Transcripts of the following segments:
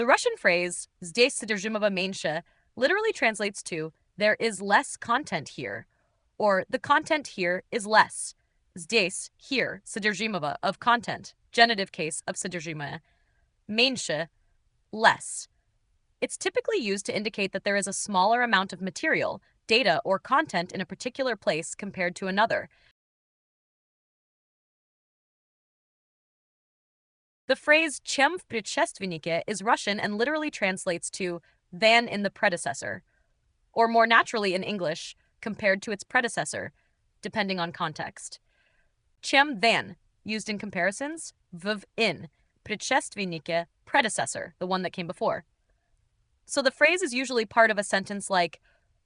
The Russian phrase "здесь содержимого меньше" literally translates to "there is less content here," or "the content here is less." Здесь, here, содержимого, of content, genitive case of содержимое. Меньше, less. It's typically used to indicate that there is a smaller amount of material, data, or content in a particular place compared to another. The phrase "чем в предшественнике" is Russian and literally translates to "than in the predecessor," or more naturally in English, compared to its predecessor, depending on context. Чем than, used in comparisons, в in, предшественнике, predecessor, the one that came before. So the phrase is usually part of a sentence like,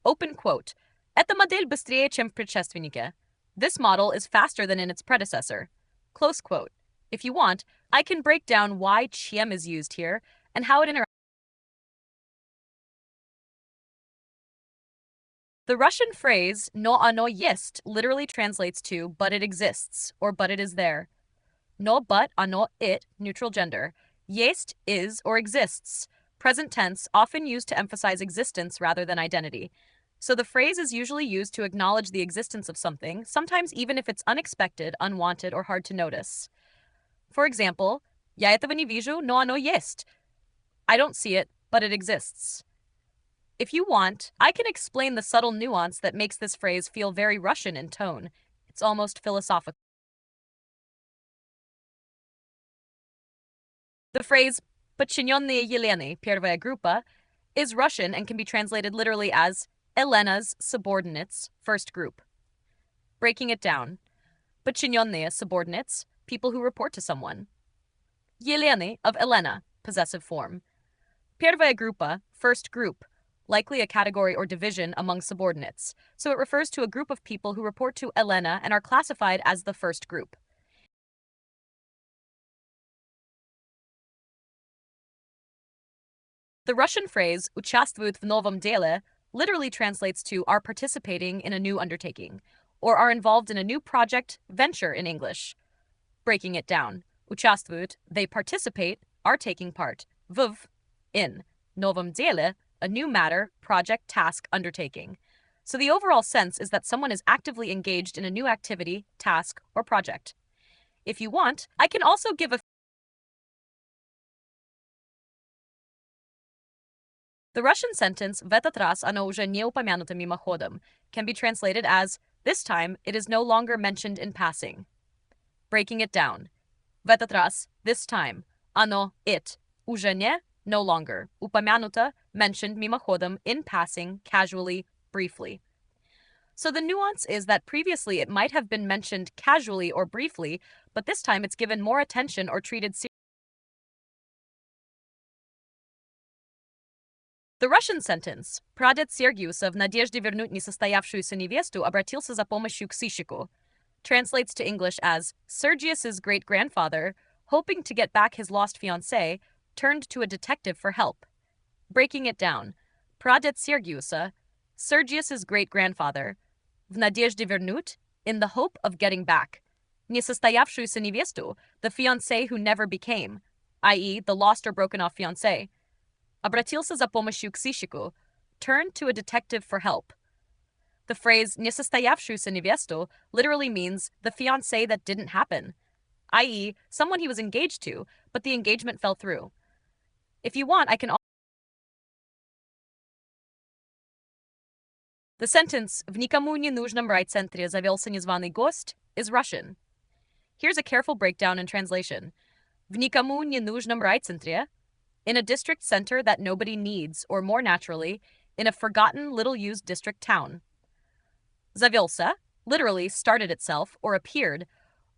open quote, "Эта модель быстрее, чем в предшественнике." This model is faster than in its predecessor. Close quote. If you want, I can break down why чем is used here and how it interacts. The Russian phrase "no оно есть" literally translates to "but it exists" or "but it is there." No but, оно it, neutral gender. Есть is or exists, present tense, often used to emphasize existence rather than identity. So the phrase is usually used to acknowledge the existence of something, sometimes even if it's unexpected, unwanted, or hard to notice. For example, я этого не вижу, но оно есть. I don't see it, but it exists. If you want, I can explain the subtle nuance that makes this phrase feel very Russian in tone. It's almost philosophical. The phrase "подчиненные Елены, первая группа" is Russian and can be translated literally as Elena's subordinates, first group. Breaking it down, подчиненные subordinates, people who report to someone. Елены of Elena, possessive form. Первая группа, first group, likely a category or division among subordinates, so it refers to a group of people who report to Elena and are classified as the first group. The Russian phrase "участвуют в новом деле" literally translates to "are participating in a new undertaking," or "are involved in a new project, venture" in English. Breaking it down, участвуют, they participate, are taking part, в, in, новом деле, a new matter, project, task, undertaking. So the overall sense is that someone is actively engaged in a new activity, task, or project. If you want, I can also give a The Russian sentence "в этот раз оно уже не упомянуто мимоходом" can be translated as "this time it is no longer mentioned in passing." Breaking it down, в этот раз, this time, оно, it, уже не, no longer, упомянуто, mentioned мимоходом, in passing, casually, briefly. So the nuance is that previously it might have been mentioned casually or briefly, but this time it's given more attention or treated seriously. The Russian sentence «Прадед Сергиуса в надежде вернуть несостоявшуюся невесту обратился за помощью к сыщику» translates to English as Sergius's great-grandfather, hoping to get back his lost fiancée, turned to a detective for help. Breaking it down, Praded Sergiusa, Sergius's great-grandfather, в надежде вернуть, in the hope of getting back, несостоявшуюся невесту, the fiancée who never became, i.e., the lost or broken-off fiancée, обратился за помощью к сыщику, turned to a detective for help. The phrase несостоявшуюся невесту literally means the fiancé that didn't happen, i.e., someone he was engaged to, but the engagement fell through. If you want, I can The sentence «В никому не нужном райцентре завелся незваный гость» is Russian. Here's a careful breakdown and translation. В никому не нужном райцентре, in a district center that nobody needs, or more naturally, in a forgotten, little-used district town. Завелся, literally started itself or appeared,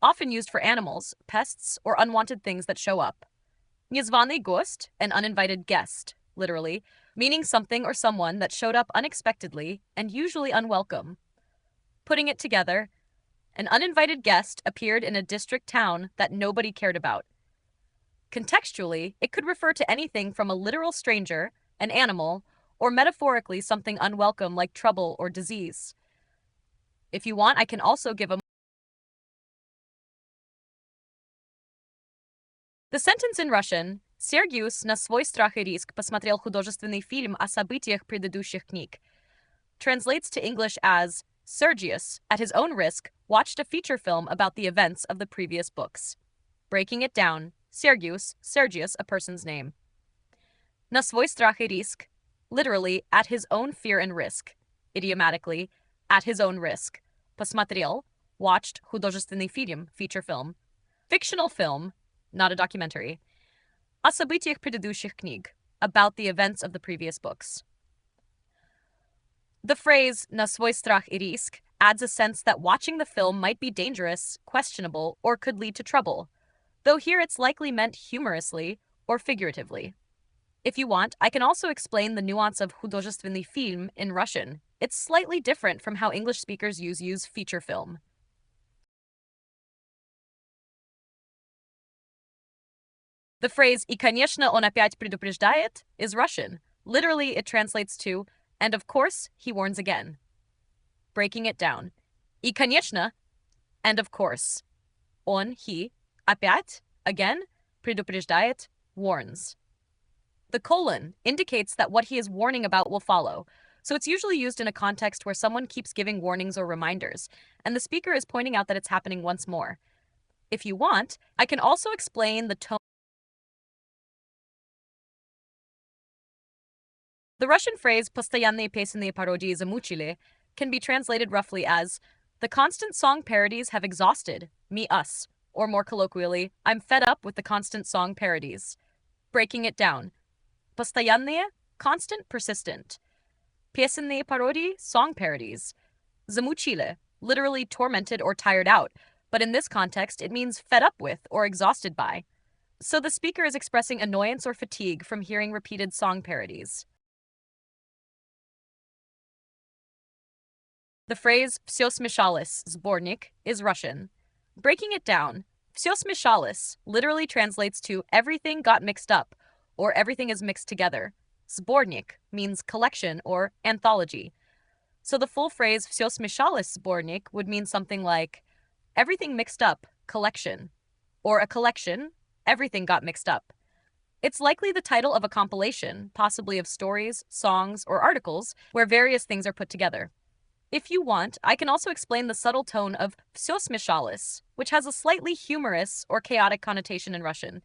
often used for animals, pests, or unwanted things that show up. Незваный гость, an uninvited guest, literally, meaning something or someone that showed up unexpectedly and usually unwelcome. Putting it together, an uninvited guest appeared in a district town that nobody cared about. Contextually, it could refer to anything from a literal stranger, an animal, or metaphorically something unwelcome like trouble or disease. If you want, I can also give a The sentence in Russian, Сергиус на свой страх и риск посмотрел художественный фильм о событиях предыдущих книг. Translates to English as Sergius, at his own risk, watched a feature film about the events of the previous books. Breaking it down, Sergius, a person's name. На свой страх и риск, literally, at his own fear and risk. Idiomatically, at his own risk. Посмотрел, watched художественный фильм, feature film. Fictional film, not a documentary. О событиях предыдущих книг, about the events of the previous books. The phrase на свой страх и риск adds a sense that watching the film might be dangerous, questionable, or could lead to trouble, though here it's likely meant humorously or figuratively. If you want, I can also explain the nuance of художественный фильм in Russian. It's slightly different from how English speakers use feature film. The phrase «И, конечно, он опять предупреждает» is Russian. Literally, it translates to «and of course, he warns again». Breaking it down. «И, конечно», and of course. Он, he, опять, again, предупреждает, warns. The colon indicates that what he is warning about will follow, so it's usually used in a context where someone keeps giving warnings or reminders, and the speaker is pointing out that it's happening once more. If you want, I can also explain the tone. The Russian phrase «постоянные песенные пародии замучили» can be translated roughly as «the constant song parodies have exhausted me, us», or more colloquially, «I'm fed up with the constant song parodies». Breaking it down. Постоянные, constant, persistent. Песенные пародии, song parodies. Замучили, literally tormented or tired out, but in this context it means fed up with or exhausted by. So the speaker is expressing annoyance or fatigue from hearing repeated song parodies. The phrase «всё смешалось, сборник» is Russian. Breaking it down, «всё смешалось» literally translates to «everything got mixed up» or «everything is mixed together». Сборник means collection or anthology. So the full phrase «всё смешалось, сборник» would mean something like «everything mixed up, collection», or a collection, «everything got mixed up». It's likely the title of a compilation, possibly of stories, songs, or articles, where various things are put together. If you want, I can also explain the subtle tone of «всё смешалось», which has a slightly humorous or chaotic connotation in Russian.